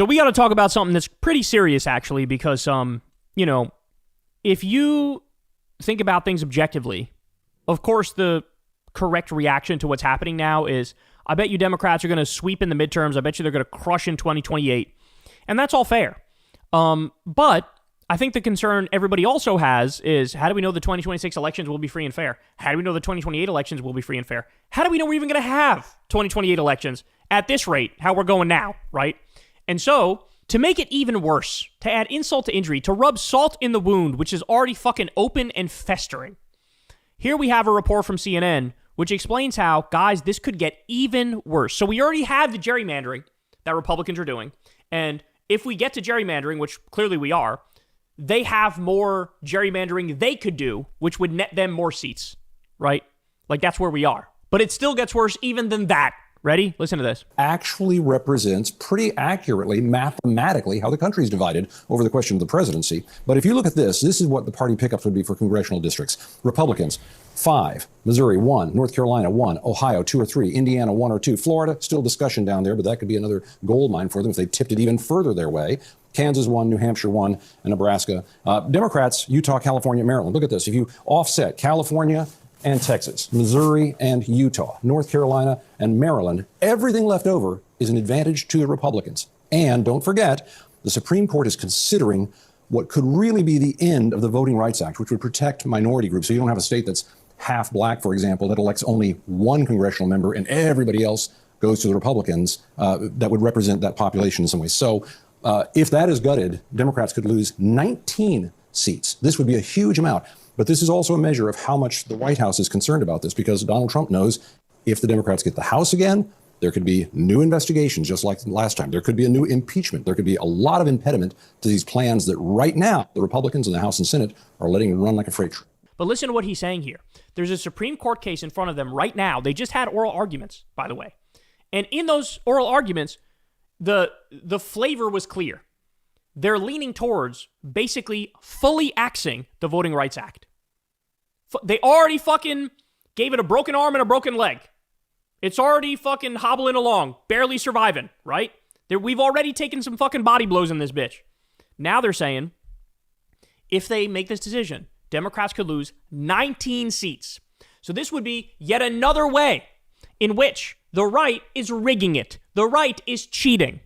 So we got to talk about something that's pretty serious, actually, because, if you think about things objectively, of course, the correct reaction to what's happening now is, I bet you Democrats are going to sweep in the midterms. I bet you they're going to crush in 2028. And that's all fair. But I think the concern everybody also has is, how do we know the 2026 elections will be free and fair? How do we know the 2028 elections will be free and fair? How do we know we're even going to have 2028 elections at this rate, how we're going now, right? And so, to make it even worse, to add insult to injury, to rub salt in the wound, which is already fucking open and festering, here we have a report from CNN which explains how, guys, this could get even worse. So we already have the gerrymandering that Republicans are doing. And if we get to gerrymandering, which clearly we are, they have more gerrymandering they could do, which would net them more seats, right? Like, that's where we are. But it still gets worse even than that. Ready? Listen to this. Actually represents pretty accurately, mathematically, how the country is divided over the question of the presidency. But if you look at this is what the party pickups would be for congressional districts. Republicans, 5. Missouri, 1. North Carolina, 1. Ohio, 2 or 3. Indiana, 1 or 2. Florida, still discussion down there, but that could be another gold mine for them if they tipped it even further their way. Kansas, 1. New Hampshire, 1. And Nebraska. Democrats, Utah, California, Maryland. Look at this. If you offset California and Texas, Missouri and Utah, North Carolina and Maryland, everything left over is an advantage to the Republicans. And don't forget, the Supreme Court is considering what could really be the end of the Voting Rights Act, which would protect minority groups. So you don't have a state that's half black, for example, that elects only one congressional member and everybody else goes to the Republicans that would represent that population in some way. So if that is gutted, Democrats could lose 19 seats. This would be a huge amount. But this is also a measure of how much the White House is concerned about this, because Donald Trump knows if the Democrats get the House again, there could be new investigations just like last time. There could be a new impeachment. There could be a lot of impediment to these plans that right now the Republicans in the House and Senate are letting run like a freight train. But listen to what he's saying here. There's a Supreme Court case in front of them right now. They just had oral arguments, by the way. And in those oral arguments, the flavor was clear. They're leaning towards basically fully axing the Voting Rights Act. They already fucking gave it a broken arm and a broken leg. It's already fucking hobbling along, barely surviving, right? We've already taken some fucking body blows in this bitch. Now they're saying, if they make this decision, Democrats could lose 19 seats. So this would be yet another way in which the right is rigging it. The right is cheating.